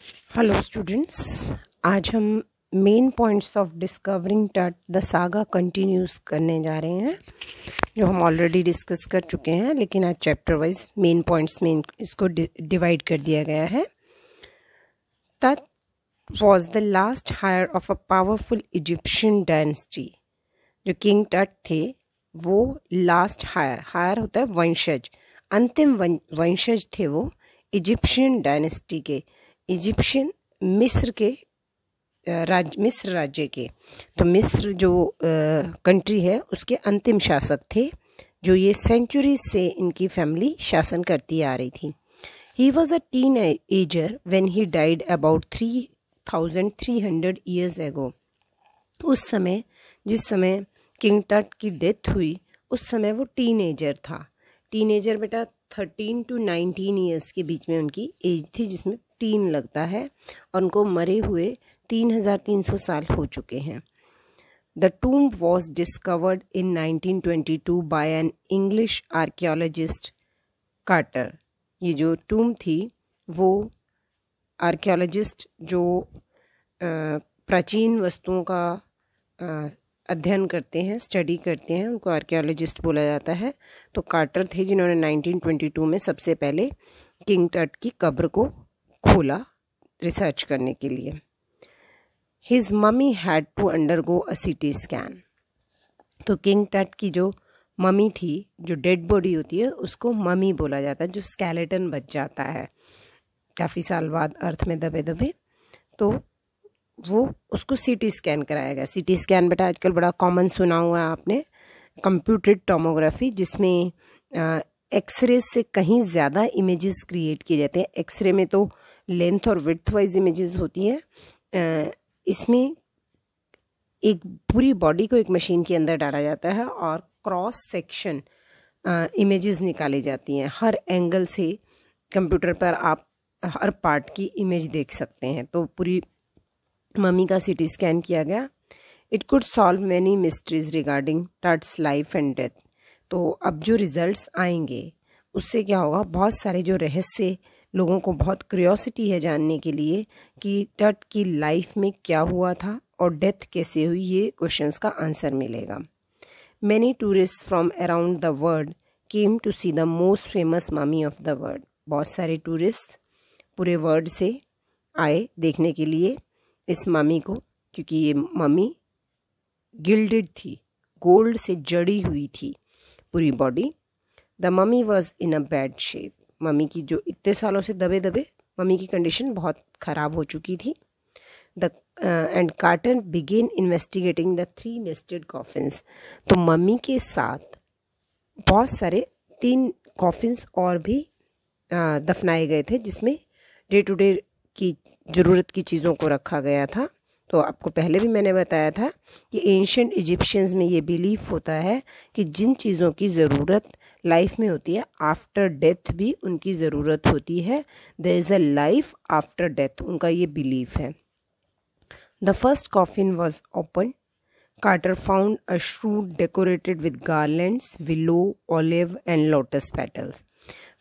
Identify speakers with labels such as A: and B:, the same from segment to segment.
A: Hello students, आज हम main points of discovering टट द सागा कंटिन्यूस करने जा रहे हैं, जो हम ऑलरेडी डिस्कस कर चुके हैं, लेकिन आज चैप्टर वाइज मेन पॉइंट्स में इसको डिवाइड कर दिया गया है। Tut was the last higher of a powerful Egyptian dynasty. जो किंग टट थे वो लास्ट हायर होता है वंशज, अंतिम वंशज थे वो इजिप्शियन डायनेस्टी के, इजिप्शियन मिस्र राज्य के। तो मिस्र जो कंट्री है उसके अंतिम शासक थे, जो ये सेंचुरी से इनकी फैमिली शासन करती आ रही थी। He was a teenager when he died about 3300 years ago. उस समय, जिस समय किंग टट की डेथ हुई, उस समय वो टीन एजर था। टीन एजर बेटा 13 to 19 ईयर्स के बीच में उनकी एज थी, जिसमें टीन लगता है, और उनको मरे हुए 3300 साल हो चुके हैं। The tomb was discovered in 1922 by an English archaeologist Carter. ये जो टूम थी वो आर्कियोलॉजिस्ट जो प्राचीन वस्तुओं का अध्ययन करते हैं, स्टडी करते हैं, उनको आर्कियोलॉजिस्ट बोला जाता है। तो कार्टर थे जिन्होंने 1922 में सबसे पहले किंग टट की कब्र को खोला रिसर्च करने के लिए। His mummy had to undergo a CT scan. तो किंग टट की जो ममी थी, जो डेड बॉडी होती है, उसको ममी बोला जाता है, जो स्केलेटन बच जाता है काफ़ी साल बाद अर्थ में दबे दबे। तो वो उसको सीटी स्कैन कराया गया। सीटी स्कैन बेटा आजकल बड़ा कॉमन सुना हुआ है आपने, कंप्यूटेड टोमोग्राफी, जिसमें एक्सरे से कहीं ज़्यादा इमेजेस क्रिएट किए जाते हैं। एक्सरे में तो लेंथ और विड्थ वाइज इमेजेस होती हैं, इसमें एक पूरी बॉडी को एक मशीन के अंदर डाला जाता है और क्रॉस सेक्शन इमेजेस निकाली जाती हैं। हर एंगल से कंप्यूटर पर आप हर पार्ट की इमेज देख सकते हैं। तो पूरी मम्मी का सीटी स्कैन किया गया। It could solve many mysteries regarding Tut's life and death. तो अब जो रिजल्ट्स आएंगे उससे क्या होगा, बहुत सारे जो रहस्य, लोगों को बहुत क्यूरियोसिटी है जानने के लिए कि टट की लाइफ में क्या हुआ था और डेथ कैसे हुई, ये क्वेश्चंस का आंसर मिलेगा। Many tourist from around the world came to see the most famous mummy of the world. बहुत सारे टूरिस्ट पूरे वर्ल्ड से आए देखने के लिए इस ममी को, क्योंकि ये ममी गिल्डेड थी, गोल्ड से जड़ी हुई थी पूरी body. The mummy was in a bad shape. Mummy की जो इतने सालों से दबे दबे, मम्मी की कंडीशन बहुत ख़राब हो चुकी थी। The end Carter began investigating the 3 nested coffins. तो मम्मी के साथ बहुत सारे 3 कॉफिन्स और भी दफनाए गए थे, जिसमें डे टू डे की ज़रूरत की चीज़ों को रखा गया था। तो आपको पहले भी मैंने बताया था कि एंशिएंट इजिप्शियंस में ये बिलीफ होता है कि जिन चीज़ों की ज़रूरत लाइफ में होती है, आफ्टर डेथ भी उनकी ज़रूरत होती है। There is a life after death, उनका ये बिलीफ है। The first coffin was open. Carter found a shroud decorated with garlands, willow, olive and lotus petals.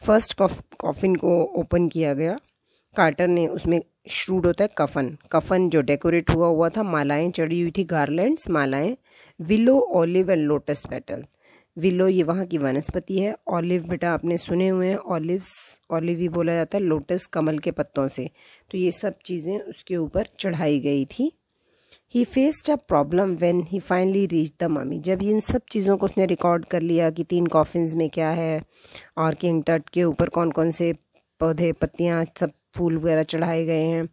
A: First coffin को ओपन किया गया। कार्टर ने, उसमें श्रूड होता है कफन जो डेकोरेट हुआ था, मालाएं चढ़ी हुई थी, गार्लैंड्स मालाएं, willow, olive and lotus petal. Willow ये वहाँ की वनस्पति है, ऑलिव बेटा आपने सुने हुए हैं, ऑलिव ही बोला जाता है लोटस कमल के पत्तों से। तो ये सब चीज़ें उसके ऊपर चढ़ाई गई थी। ही faced a problem when he finally reach the mummy. जब इन सब चीज़ों को उसने रिकॉर्ड कर लिया कि 3 कॉफिन्स में क्या है और किंग टट के ऊपर कौन कौन से पौधे, पत्तियाँ, सब फूल वगैरह चढ़ाए गए हैं,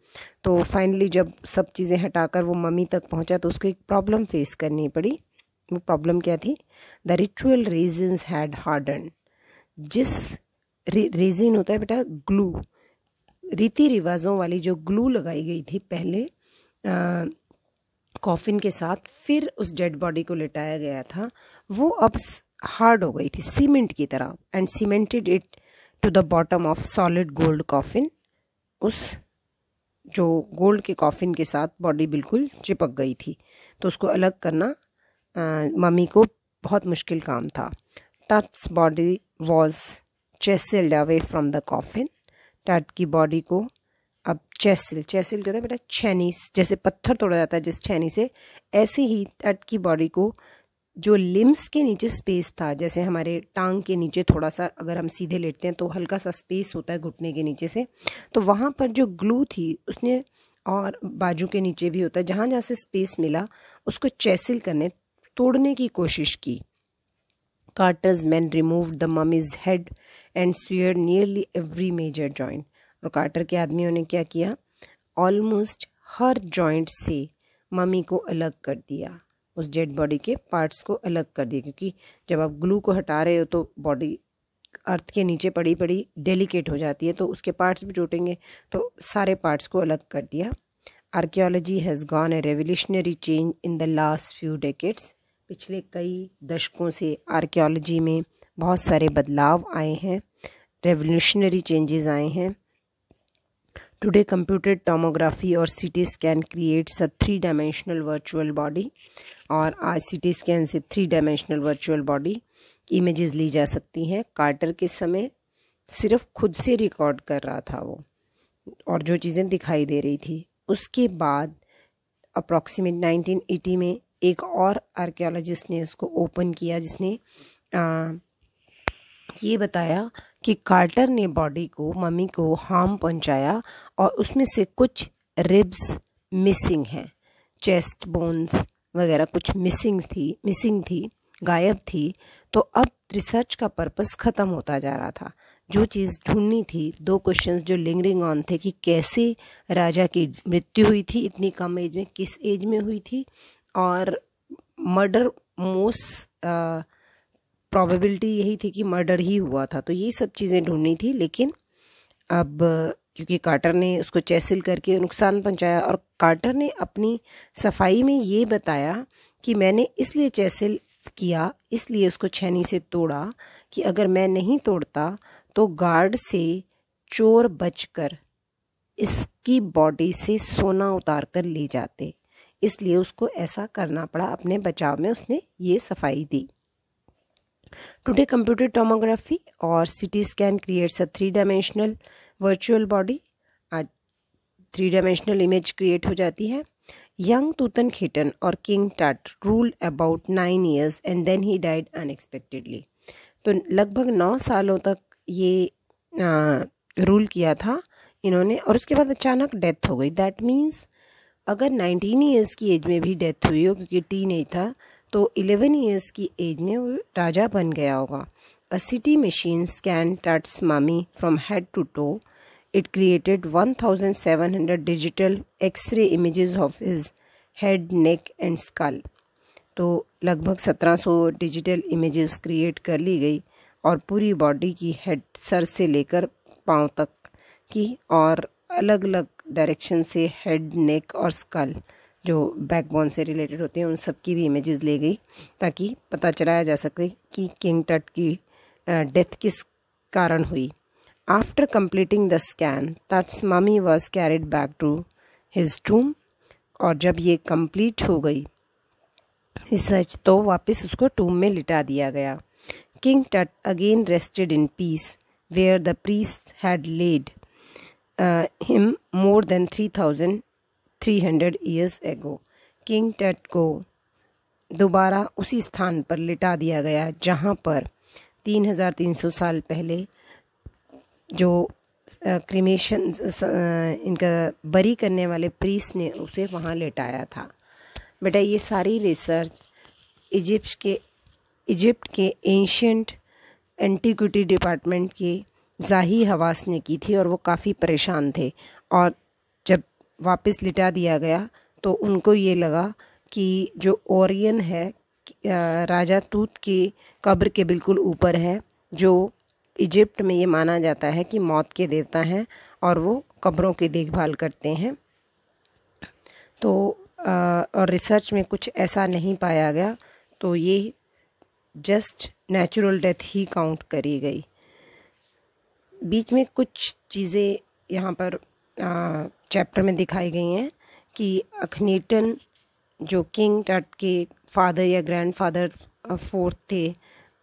A: तो फाइनली जब सब चीज़ें हटाकर वो मम्मी तक पहुंचा तो उसको एक प्रॉब्लम फेस करनी पड़ी। वो प्रॉब्लम क्या थी? The ritual resins had harden. जिस रेजिन होता है बेटा ग्लू, रीति रिवाजों वाली जो ग्लू लगाई गई थी पहले कॉफिन के साथ, फिर उस डेड बॉडी को लिटाया गया था, वो अब हार्ड हो गई थी सीमेंट की तरह, and cemented it to the bottom of solid gold coffin. उस जो गोल्ड के कॉफिन के साथ बॉडी बिल्कुल चिपक गई थी, तो उसको अलग करना मम्मी को बहुत मुश्किल काम था। Tut's body was chiselled away from the coffin. Tut की बॉडी को अब चेसिल क्या होता है बेटा? छेनी, जैसे पत्थर तोड़ा जाता है जिस छेनी से, ऐसे ही तट की बॉडी को जो लिम्स के नीचे स्पेस था, जैसे हमारे टांग के नीचे थोड़ा सा अगर हम सीधे लेटते हैं तो हल्का सा स्पेस होता है घुटने के नीचे से, तो वहाँ पर जो ग्लू थी उसने, और बाजू के नीचे भी होता है, जहाँ जहाँ से स्पेस मिला उसको चेसिल करने, तोड़ने की कोशिश की। Carter's man removed the mummy's head and severed nearly every major joint. और कार्टर के आदमियों ने क्या किया? ऑलमोस्ट हर जॉइंट से मम्मी को अलग कर दिया, उस डेड बॉडी के पार्ट्स को अलग कर दिया, क्योंकि जब आप ग्लू को हटा रहे हो तो बॉडी अर्थ के नीचे पड़ी पड़ी डेलिकेट हो जाती है, तो उसके पार्ट्स भी टूटेंगे, तो सारे पार्ट्स को अलग कर दिया। Archaeology has gone A revolutionary change in the last few decades. पिछले कई दशकों से आर्कियोलॉजी में बहुत सारे बदलाव आए हैं, रेवोल्यूशनरी चेंजेस आए हैं। टुडे कंप्यूटर टोमोग्राफी और CT scan creates a 3 dimensional virtual body. और आज सीटी स्कैन से 3 डायमेंशनल वर्चुअल बॉडी इमेजेस ली जा सकती हैं। कार्टर के समय सिर्फ खुद से रिकॉर्ड कर रहा था वो, और जो चीज़ें दिखाई दे रही थी। उसके बाद अप्रॉक्सीमेट 1980 में एक और आर्कियोलॉजिस्ट ने उसको ओपन किया, जिसने ये बताया कि कार्टर ने बॉडी को, मम्मी को हार्म पहुंचाया और उसमें से कुछ रिब्स मिसिंग हैं, चेस्ट बोन्स वगैरह कुछ मिसिंग थी, गायब थी। तो अब रिसर्च का पर्पस ख़त्म होता जा रहा था। जो चीज़ ढूंढनी थी, 2 क्वेश्चंस जो लिंगरिंग ऑन थे कि कैसे राजा की मृत्यु हुई थी इतनी कम एज में, किस एज में हुई थी, और मर्डर मोस्ट प्रोबेबिलिटी यही थी कि मर्डर ही हुआ था। तो ये सब चीज़ें ढूंढनी थी, लेकिन अब क्योंकि कार्टर ने उसको चेसिल करके नुकसान पहुंचाया, और कार्टर ने अपनी सफाई में ये बताया कि मैंने इसलिए चेसिल किया, इसलिए उसको छेनी से तोड़ा कि अगर मैं नहीं तोड़ता तो गार्ड से चोर बचकर इसकी बॉडी से सोना उतार कर ले जाते, इसलिए उसको ऐसा करना पड़ा। अपने बचाव में उसने ये सफाई दी। टुडे कंप्यूटर टोमोग्राफी और CT scan creates a 3 dimensional virtual body. आज 3 डायमेंशनल इमेज क्रिएट हो जाती है। यंग तूतनखेटन और king Tut ruled about 9 years and then he died unexpectedly. तो लगभग 9 सालों तक ये रूल किया था इन्होंने, और उसके बाद अचानक डेथ हो गई। दैट मीन्स अगर 19 years की एज में भी डेथ हुई हो, क्योंकि टीन एज था, तो 11 years की एज में वो राजा बन गया होगा। A CT machine scan Tut's mummy from head to toe. It created 1700 digital X-ray images of his head, neck and skull. तो लगभग 1700 डिजिटल इमेजेस क्रिएट कर ली गई, और पूरी बॉडी की, हेड, सर से लेकर पाँव तक की, और अलग अलग डायरेक्शन से हेड, नेक और स्कल जो बैकबोन से रिलेटेड होते हैं उन सब की भी इमेजेस ले गई, ताकि पता चलाया जा सके कि किंग टट की डेथ किस कारण हुई। After completing the scan, Tut's mummy was carried back to his tomb. और जब ये कंप्लीट हो गई रिसर्च, तो वापस उसको टूम में लिटा दिया गया। King Tut again rested in peace, where the priest had laid him more than 3,300 years ago. King Tut को दोबारा उसी स्थान पर लिटा दिया गया जहाँ पर 3,300 साल पहले जो क्रीमेशन इनका बरी करने वाले प्रीस्ट ने उसे वहाँ लेटाया था। बेटा ये सारी रिसर्च इजिप्ट के एंशियंट एंटीक्विटी डिपार्टमेंट के जाही हवास ने की थी, और वो काफ़ी परेशान थे। और जब वापस लिटा दिया गया तो उनको ये लगा कि जो ओरियन है राजा तूत की कब्र के बिल्कुल ऊपर है, जो इजिप्ट में ये माना जाता है कि मौत के देवता हैं और वो कब्रों की देखभाल करते हैं। तो और रिसर्च में कुछ ऐसा नहीं पाया गया, तो ये जस्ट नेचुरल डेथ ही काउंट करी गई। बीच में कुछ चीज़ें यहाँ पर चैप्टर में दिखाई गई हैं कि अखनीटन जो किंग टट के फादर या ग्रैंडफादर 4th थे,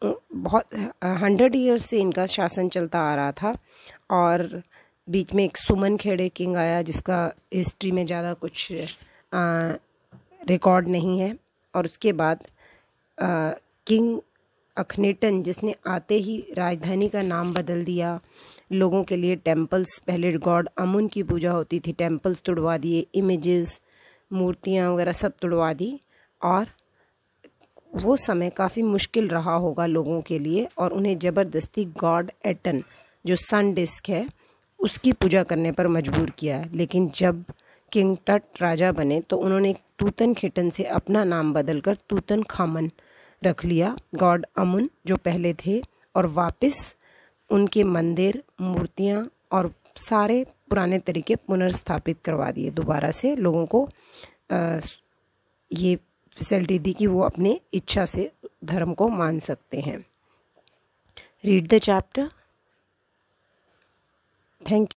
A: बहुत 100 years से इनका शासन चलता आ रहा था, और बीच में एक सुमन खेड़े किंग आया जिसका हिस्ट्री में ज़्यादा कुछ रिकॉर्ड नहीं है। और उसके बाद किंग अखनेटन जिसने आते ही राजधानी का नाम बदल दिया, लोगों के लिए टेम्पल्स, पहले गॉड अमुन की पूजा होती थी, टेम्पल्स तुड़वा दिए, इमेजेस, मूर्तियाँ वगैरह सब तुड़वा दी। और वो समय काफ़ी मुश्किल रहा होगा लोगों के लिए, और उन्हें ज़बरदस्ती गॉड एटन जो सन डिस्क है उसकी पूजा करने पर मजबूर किया। लेकिन जब किंग टट राजा बने तो उन्होंने तूतनखेटन से अपना नाम बदलकर तूतनखामन रख लिया, गॉड अमुन जो पहले थे, और वापस उनके मंदिर, मूर्तियाँ और सारे पुराने तरीके पुनर्स्थापित करवा दिए। दोबारा से लोगों को ये फैसिलिटी दी कि वो अपने इच्छा से धर्म को मान सकते हैं। Read the chapter. Thank you.